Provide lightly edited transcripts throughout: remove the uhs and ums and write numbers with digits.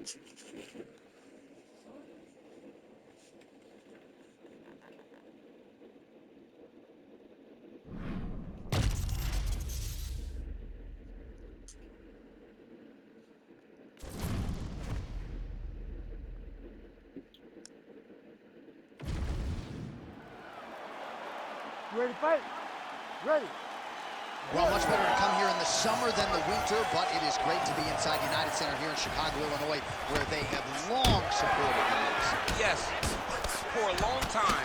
You ready to fight? Ready. Well, much better to come here in the summer than the winter, but it is great to be inside United Center here in Chicago, Illinois, where they have long supported the UFC. Yes, for a long time,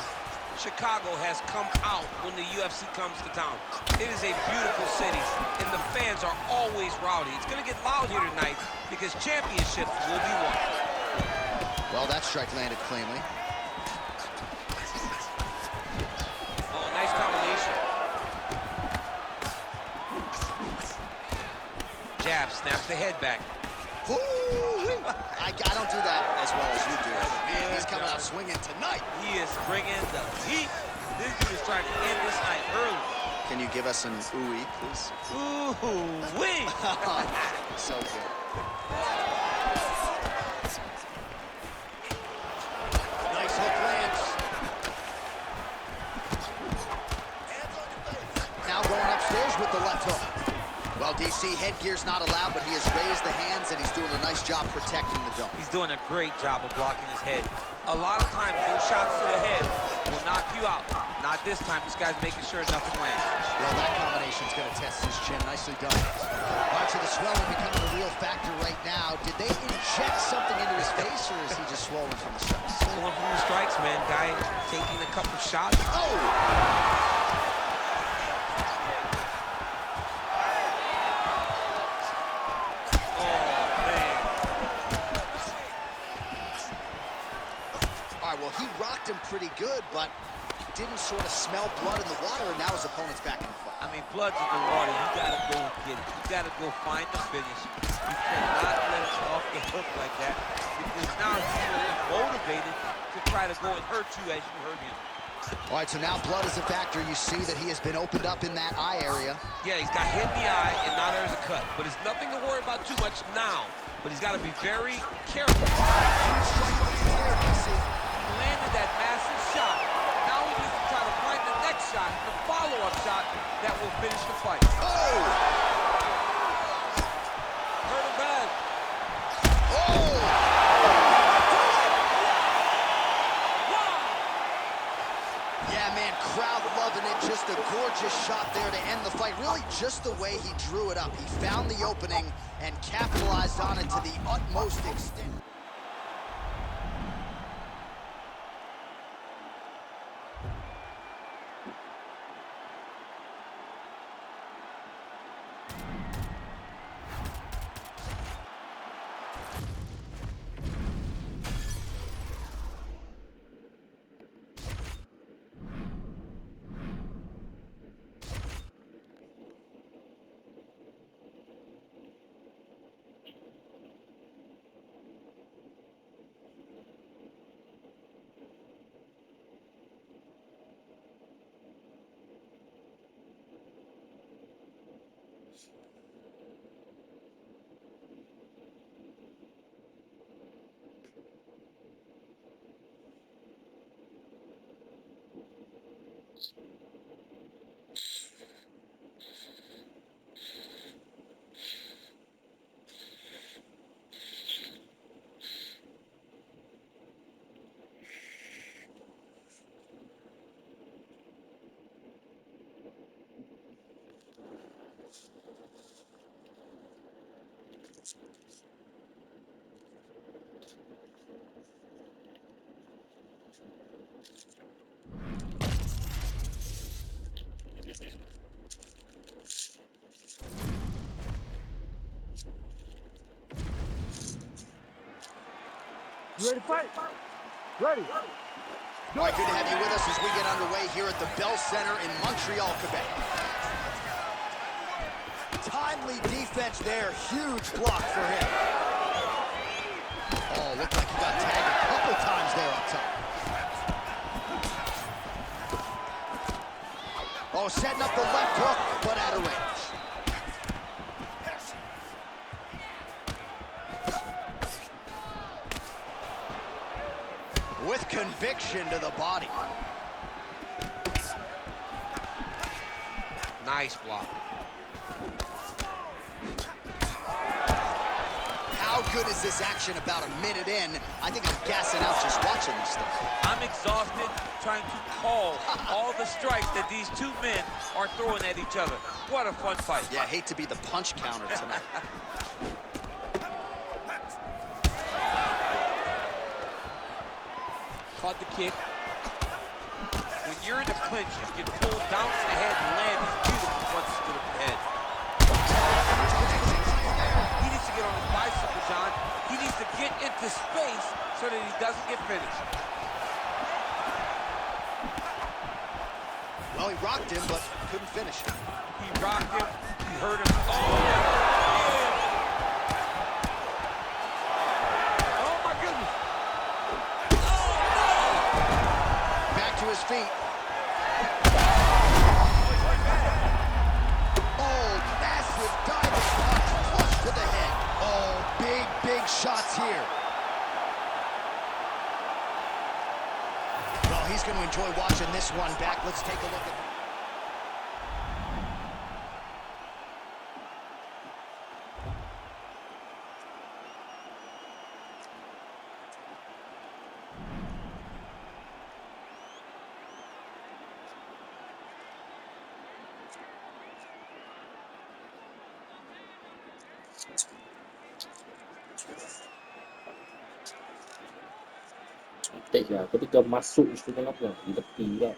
Chicago has come out when the UFC comes to town. It is a beautiful city, and the fans are always rowdy. It's going to get loud here tonight because championships will be won. Well, that strike landed cleanly. Oh, nice combination. Jab, snaps the head back. I don't do that as well as you do. Man, he's coming out swinging tonight. He is bringing the heat. This dude is trying to end this night early. Can you give us an ooh-wee, please? Ooh-wee. So good. Nice hook lands. Now going upstairs with the left hook. Well, DC, headgear's not allowed, but he has raised the hands, and he's doing a nice job protecting the dome. He's doing a great job of blocking his head. A lot of times, those shots to the head will knock you out. Not this time. This guy's making sure nothing lands. Well, that combination's going to test his chin. Nicely done. All right, so the swelling becoming a real factor right now. Did they inject something into his face, or is he just swollen from the strikes? Swollen from the strikes, man. Guy taking a couple shots. Oh! Well, he rocked him pretty good, but didn't sort of smell blood in the water, and now his opponent's back in the fight. I mean, blood's in the water. You gotta go and get it. You gotta go find the finish. You cannot let it off the hook like that, because now he's really motivated to try to go and hurt you as you hurt him. All right, so now blood is a factor. You see that he has been opened up in that eye area. Yeah, he's got hit in the eye, and now there's a cut. But it's nothing to worry about too much now. But he's got to be very careful. Landed that massive shot. Now he needs to try to find the next shot, the follow-up shot that will finish the fight. Oh! Hurt him bad. Oh! Yeah, man, crowd loving it. Just a gorgeous shot there to end the fight. Really just the way he drew it up. He found the opening and capitalized on it to the utmost extent. You ready to fight? Ready. All right, good to have you with us as we get underway here at the Bell Center in Montreal, Quebec. Timely defense there, huge block for him. Oh, looked like he got tagged a couple times there up top. Oh, setting up the left hook, but out of range. with conviction to the body. Nice block. How good is this action about a minute in? I think I'm gassing out just watching this thing. I'm exhausted trying to call all the strikes that these two men are throwing at each other. What a fun fight. Yeah, I hate to be the punch counter tonight. Caught the kick. When you're in the clinch, you can pull down to the head and land these beautiful punches to the head. He needs to get on his bicycle, John. He needs to get into space so that he doesn't get finished. Well, he rocked him, but couldn't finish him. He rocked him. He hurt him. Oh, yeah. Oh, my goodness. Back to his feet. Oh, massive diving punch, flush to the head. Oh, big shots here. Well, he's going to enjoy watching this one back. Let's take a look at... Ketika masuk itu kan apa di tepi kan.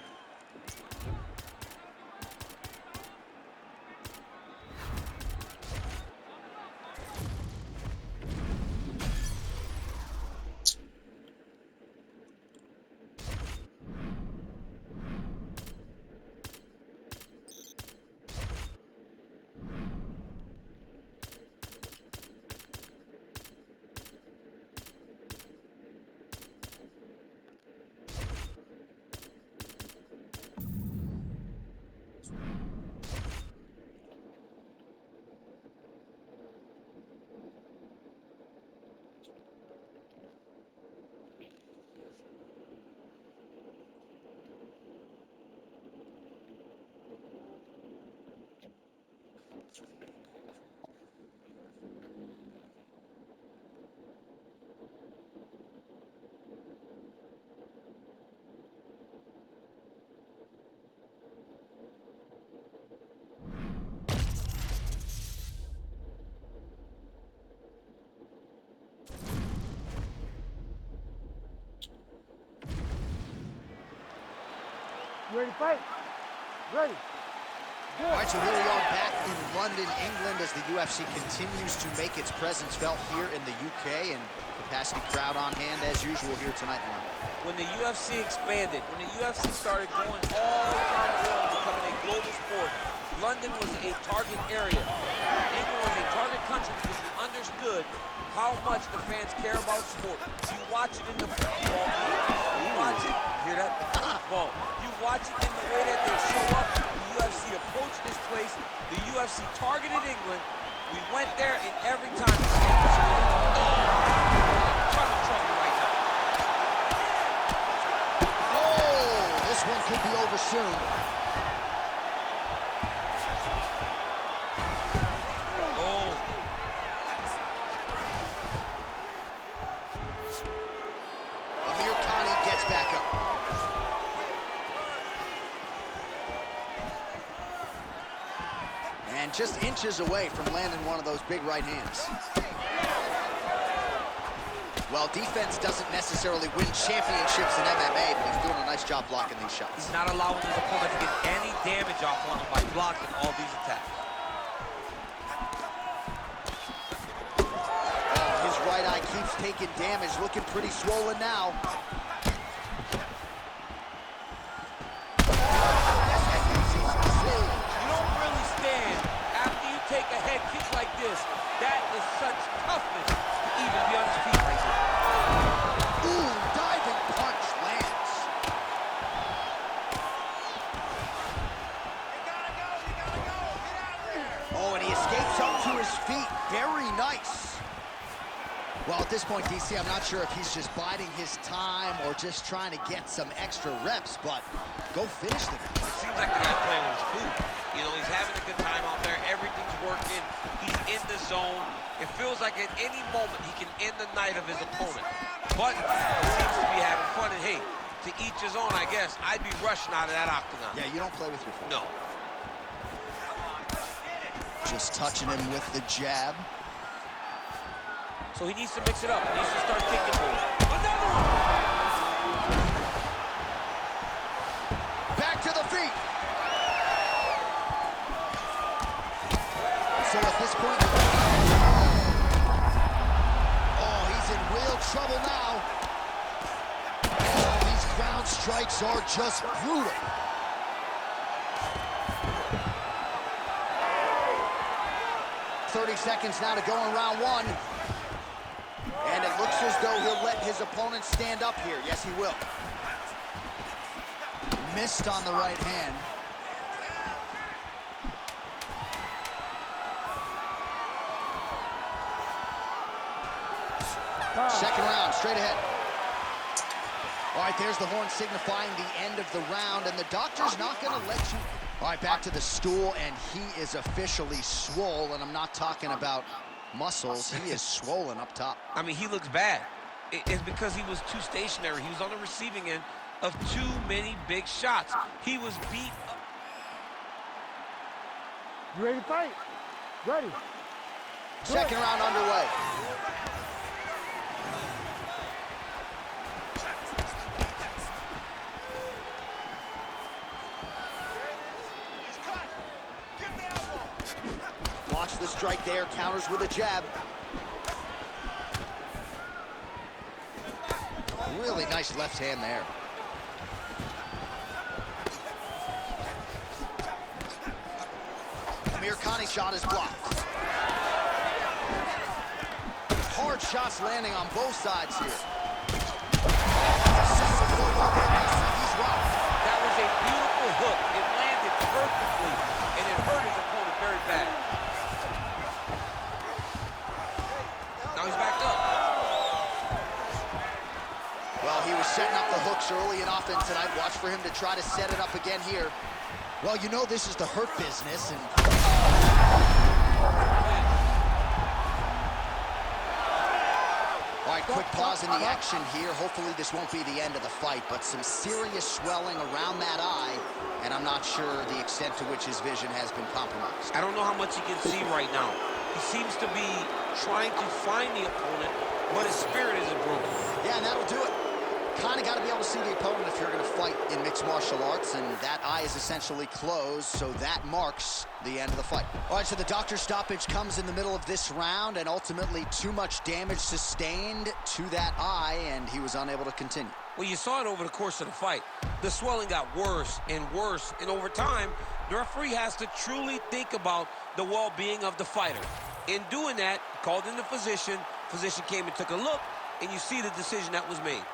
You ready to fight? Ready. Good. All right, so here we are back in London, England, as the UFC continues to make its presence felt here in the UK, and capacity crowd on hand as usual here tonight in London. When the UFC expanded, when the UFC started going all around the world, becoming a global sport, London was a target area. England was a target country because we understood how much the fans care about sport. You watch it in the football game. You watch it, hear that? Football. You watch it in the way that they show up. The UFC approached this place. The UFC targeted England. We went there, and every time the fans was ton of trouble right now. Oh, this one could be over soon. Back up. And just inches away from landing one of those big right hands. Well, defense doesn't necessarily win championships in MMA, but he's doing a nice job blocking these shots. He's not allowing his opponent to get any damage off on him by blocking all these attacks. Oh, his right eye keeps taking damage, looking pretty swollen now. That is such toughness to even be on his feet right now. Ooh, diving punch lands. You gotta go, get out of there. Oh, and he escapes up to his feet. Very nice. Well, at this this point, DC, I'm not sure if he's just biding his time or just trying to get some extra reps, but go finish the guy. It seems like the guy playing with his food. You know, he's having a good time out there. Everything's working. He's in the zone. It feels like at any moment he can end the night of his opponent. But he seems to be having fun. And hey, to each his own, I guess. I'd be rushing out of that octagon. Yeah, you don't play with your foot. No. Just touching him with the jab. So he needs to mix it up. He needs to start kicking more. Another one! Back to the feet. So at this point, oh, he's in real trouble now. Oh, these ground strikes are just brutal. "30 seconds now to go in round one. And it looks as though he'll let his opponent stand up here. Yes, he will. Missed on the right hand. Second round, straight ahead. All right, there's the horn signifying the end of the round, and the doctor's not going to let you... All right, back to the stool, and he is officially swole, and I'm not talking about muscles. He is swollen up top. I mean, he looks bad. It's because he was too stationary. He was on the receiving end of too many big shots. He was beat up. You ready to fight? Ready. Second round underway. He's cut. Give him the elbow. Watch the strike there, counters with a jab. Really nice left hand there. Amir Khani shot is blocked. Hard shots landing on both sides here. He's rocked. That was a beautiful hook. It landed perfectly, and it hurt his opponent very bad. Now he's backed up. Well, he was setting up the hooks early and often tonight. Watch for him to try to set it up again here. Well, you know this is the hurt business, and... All right, quick pause in the action here. Hopefully this won't be the end of the fight, but some serious swelling around that eye, and I'm not sure the extent to which his vision has been compromised. I don't know how much he can see right now. He seems to be trying to find the opponent, but his spirit isn't broken. Yeah, and that'll do it. Kind of got to be able to see the opponent if you're going to fight in mixed martial arts, and that eye is essentially closed, so that marks the end of the fight. All right, so the doctor's stoppage comes in the middle of this round, and ultimately too much damage sustained to that eye, and he was unable to continue. Well, you saw it over the course of the fight. The swelling got worse and worse, and over time, the referee has to truly think about the well-being of the fighter. In doing that, called in the physician came and took a look, and you see the decision that was made.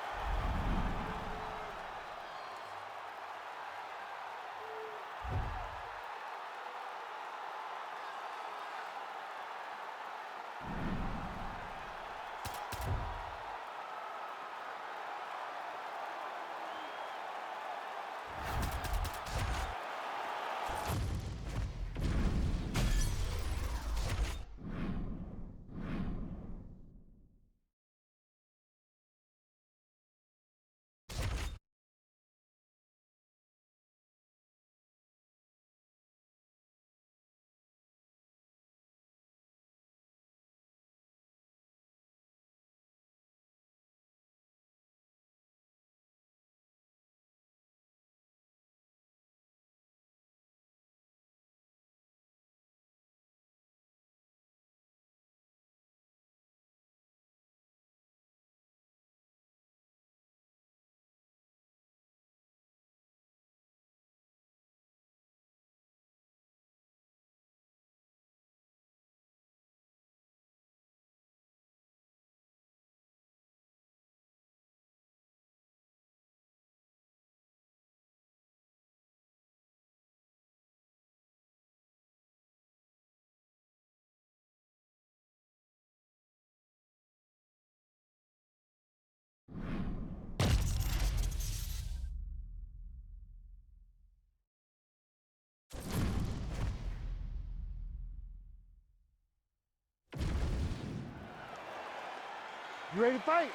You ready to fight?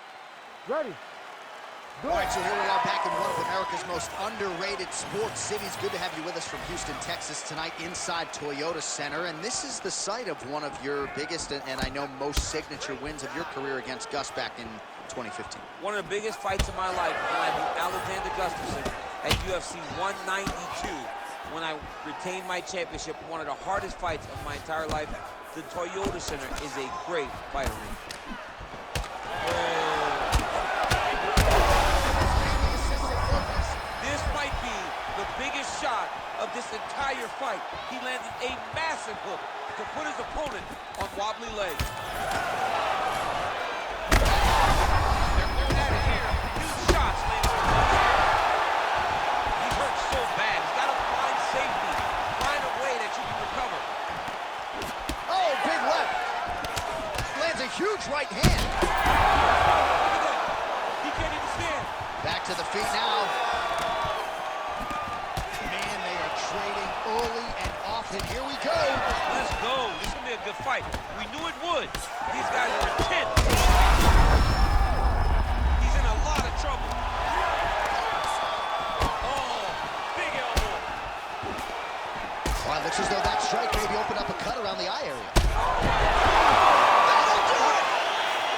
Ready. All right, so here we are back in one of America's most underrated sports cities. Good to have you with us from Houston, Texas tonight inside Toyota Center. And this is the site of one of your biggest and I know most signature wins of your career against Gus back in 2015. One of the biggest fights of my life when I beat Alexander Gustafsson at UFC 192 when I retained my championship. One of the hardest fights of my entire life. The Toyota Center is a great fight arena. This might be the biggest shot of this entire fight. He landed a massive hook to put his opponent on wobbly legs. They're at it here. Huge shots landed on his legs. He's hurt so bad. He's got to find safety. Find a way that you can recover. Oh, big left. Lands a huge right hand. He can't even stand. Back to the feet now. Man, they are trading early and often. Here we go. Let's go. This is going to be a good fight. We knew it would. These guys are intense. He's in a lot of trouble. Oh, big elbow. Well, it looks as though that strike maybe opened up a cut around the eye area.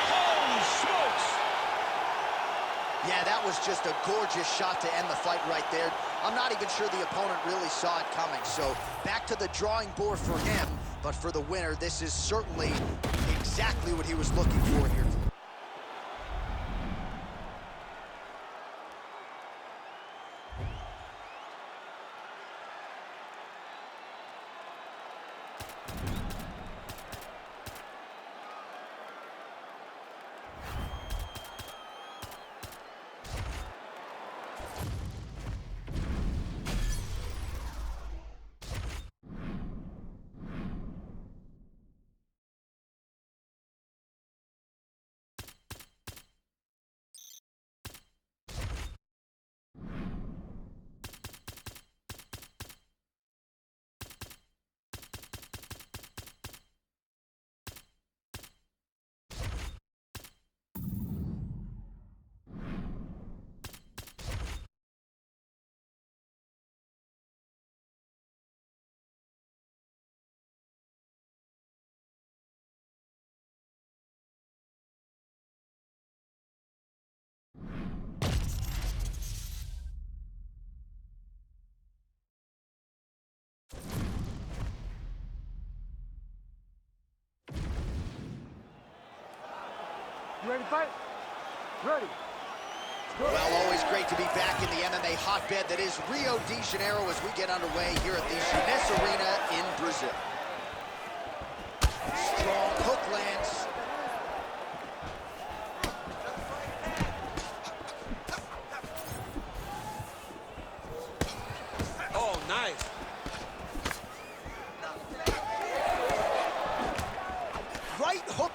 Holy smokes. Yeah, that was just a gorgeous shot to end the fight right there. I'm not even sure the opponent really saw it coming. So back to the drawing board for him. But for the winner, this is certainly exactly what he was looking for here. You ready to fight? Ready. Well, always great to be back in the MMA hotbed that is Rio de Janeiro as we get underway here at the Chines Arena in Brazil. Strong hook lands. Oh, nice. Right hook.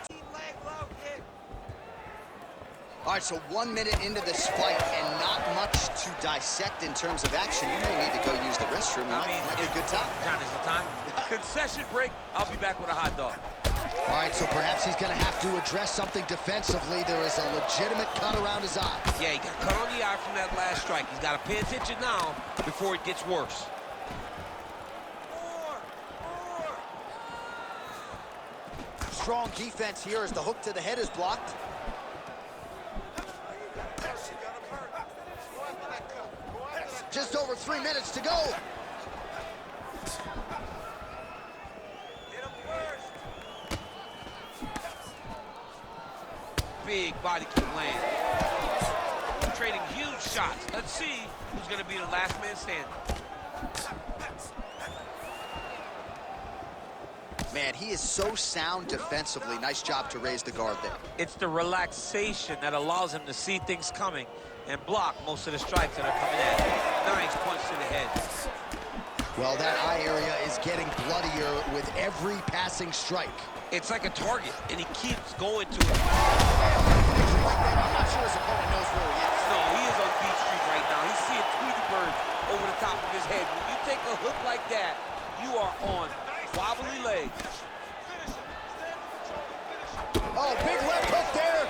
All right, so 1 minute into this fight and not much to dissect in terms of action. You may need to go use the restroom. Might be a good time. John, is the time? Concession break. I'll be back with a hot dog. All right, so perhaps he's going to have to address something defensively. There is a legitimate cut around his eye. Yeah, he got cut on the eye from that last strike. He's got to pay attention now before it gets worse. Strong defense here as the hook to the head is blocked. Just over 3 minutes to go. Big body kick land. Trading huge shots. Let's see who's going to be the last man standing. Man, he is so sound defensively. Nice job to raise the guard there. It's the relaxation that allows him to see things coming and block most of the strikes that are coming at him. Nice punch to the head. Well, that eye area is getting bloodier with every passing strike. It's like a target, and he keeps going to it. I'm not sure his opponent knows where he is. No, he is on Beach Street right now. He's seeing Tweety Bird over the top of his head. When you take a hook like that, you are on wobbly legs. Oh, big left hook there.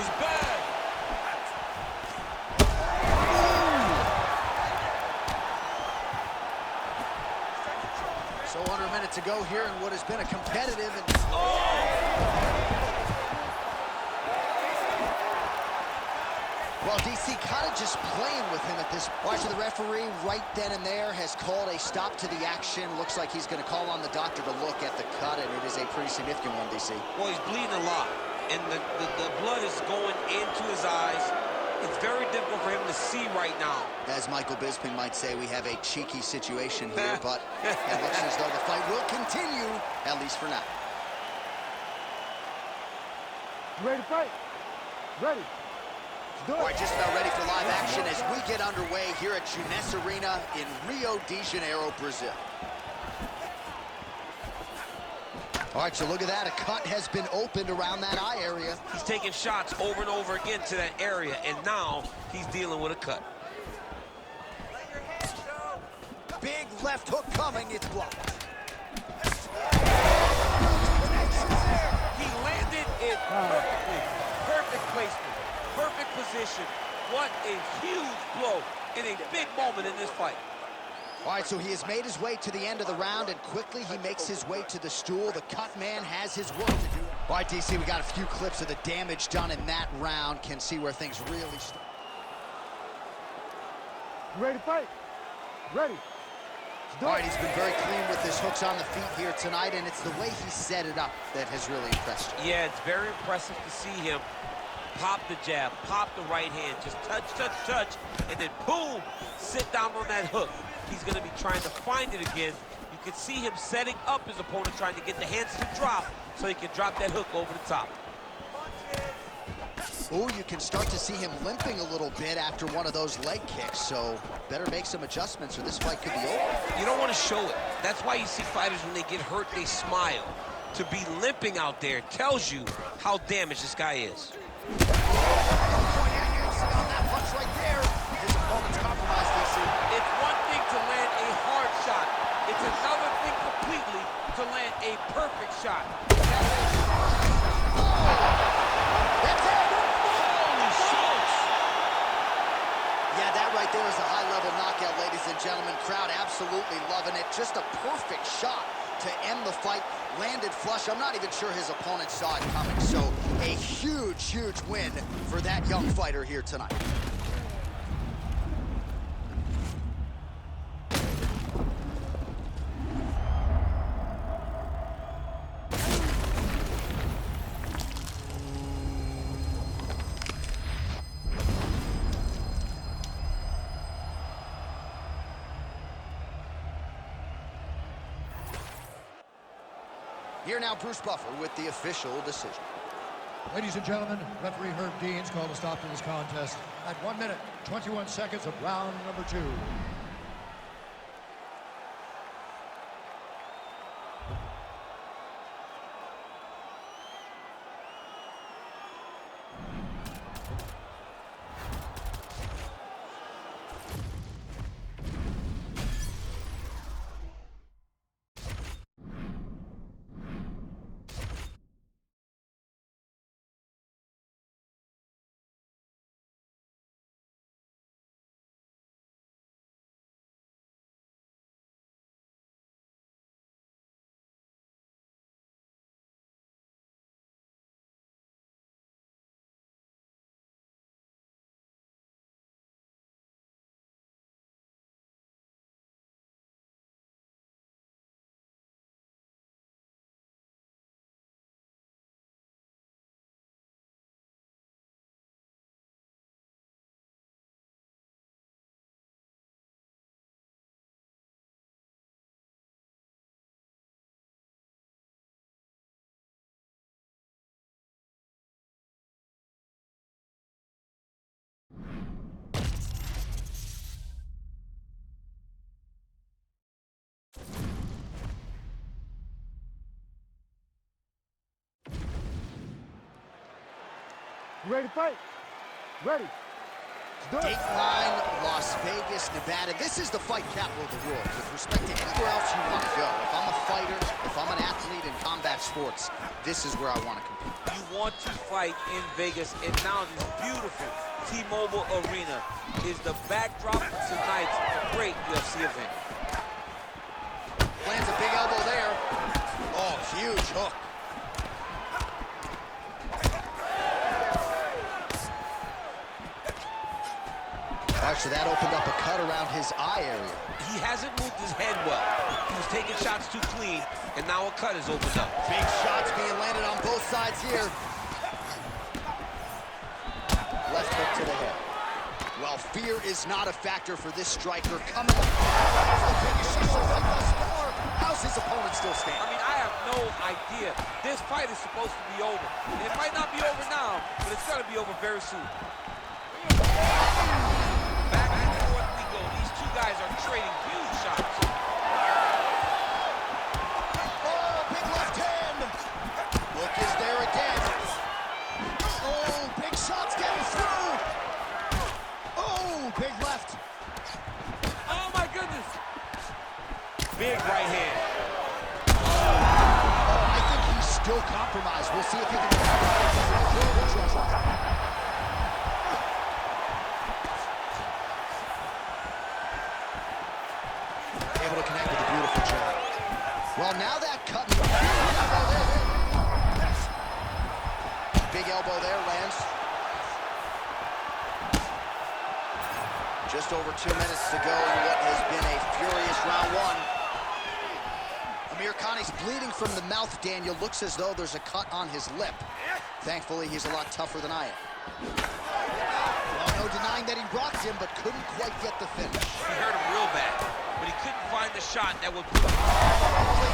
was bad. So under a minute to go here in what has been a competitive and... Well, DC kind of just playing with him at this point. The referee right then and there has called a stop to the action. Looks like he's going to call on the doctor to look at the cut, and it is a pretty significant one, DC. Well, he's bleeding a lot, and the blood is going into his eyes. It's very difficult for him to see right now. As Michael Bisping might say, we have a cheeky situation here, but it looks as though the fight will continue, at least for now. You ready to fight? Ready. All right, just about ready for live action as we get underway here at Jeunesse Arena in Rio de Janeiro, Brazil. All right, so look at that. A cut has been opened around that eye area. He's taking shots over and over again to that area, and now he's dealing with a cut. Big left hook coming. It's blocked. He landed it perfectly. Perfect placement. Perfect position. What a huge blow in a big moment in this fight. All right, so he has made his way to the end of the round, and quickly he makes his way to the stool. The cut man has his work to do. All right, DC, we got a few clips of the damage done in that round. Can see where things really start. You ready to fight? Ready. All right, he's been very clean with his hooks on the feet here tonight, and it's the way he set it up that has really impressed you. Yeah, it's very impressive to see him pop the jab, pop the right hand, just touch, touch, touch, and then boom, sit down on that hook. He's going to be trying to find it again. You can see him setting up his opponent, trying to get the hands to drop so he can drop that hook over the top. Oh, you can start to see him limping a little bit after one of those leg kicks, so better make some adjustments or this fight could be over. You don't want to show it. That's why you see fighters, when they get hurt, they smile. To be limping out there tells you how damaged this guy is. On that punch right there, his opponent's compromised, DC. It's one thing to land a hard shot. It's another thing completely to land a perfect shot. That's it! Holy smokes! Yeah, that right there is a high-level knockout, ladies and gentlemen. Crowd absolutely loving it. Just a perfect shot to end the fight. Landed flush. I'm not even sure his opponent saw it coming. So a huge, huge win for that young fighter here tonight. Here now, Bruce Buffer with the official decision. Ladies and gentlemen, referee Herb Deans called a stop to this contest at 1 minute, 21 seconds of round number 2. You ready to fight? Ready. Dateline, Las Vegas, Nevada. This is the fight capital of the world. With respect to anywhere else you want to go, if I'm a fighter, if I'm an athlete in combat sports, this is where I want to compete. You want to fight in Vegas, and now this beautiful T-Mobile Arena is the backdrop of tonight's great UFC event. Lands a big elbow there. Oh, huge hook. So that opened up a cut around his eye area. He hasn't moved his head well. He was taking shots too clean, and now a cut has opened up. Big shots being landed on both sides here. Left hook to the head. Well, fear is not a factor for this striker. Coming up. How's his opponent still standing? I mean, I have no idea. This fight is supposed to be over. And it might not be over now, but it's going to be over very soon. Back and forth we go. These two guys are trading huge shots. Oh, big left hand. Look is there again. Oh, big shots getting through. Oh, big left. Oh, my goodness. Big right hand. Oh, I think he's still compromised. We'll see if he can recover. Able to connect with a beautiful jab. Well, now that cut. Big elbow there, lands. Just over 2 minutes to go in what has been a furious round one. Amir Khani's bleeding from the mouth, Daniel. Looks as though there's a cut on his lip. Thankfully, he's a lot tougher than I am. Well, no denying that he rocked him, but couldn't quite get the finish. He hurt him real bad, but he couldn't find the shot that would put him.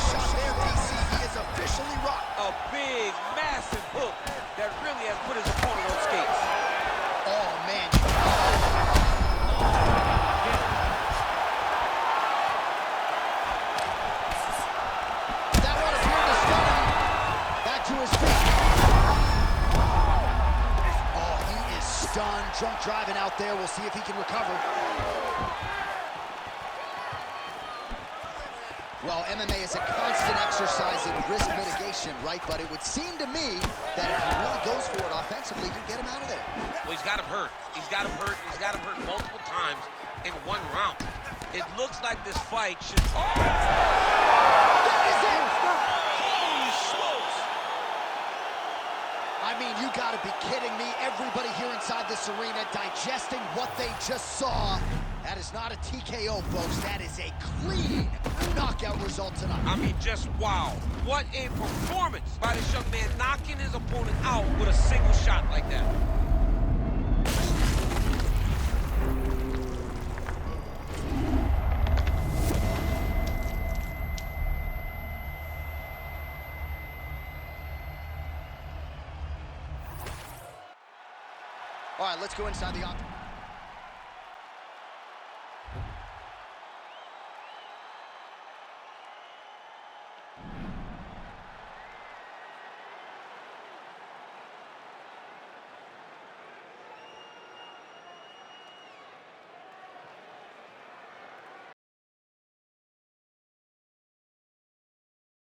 Shot there, DC. He is officially rocked. A big, massive hook that really has put his opponent on skates. Oh, man. That one appeared to stun him. Back to his feet. Oh, he is stunned. Drunk driving out there. We'll see if he can recover. Well, MMA is a constant exercise in risk mitigation, right? But it would seem to me that if he really goes for it offensively, you get him out of there. Well, he's got him hurt. He's got him hurt. He's got him hurt multiple times in one round. It looks like this fight should... Oh! That is it! Holy smokes! I mean, you gotta be kidding me. Everybody here inside this arena digesting what they just saw. That is not a TKO, folks. That is a clean knockout result tonight. I mean, just wow. What a performance by this young man, knocking his opponent out with a single shot like that. All right, let's go inside the octagon.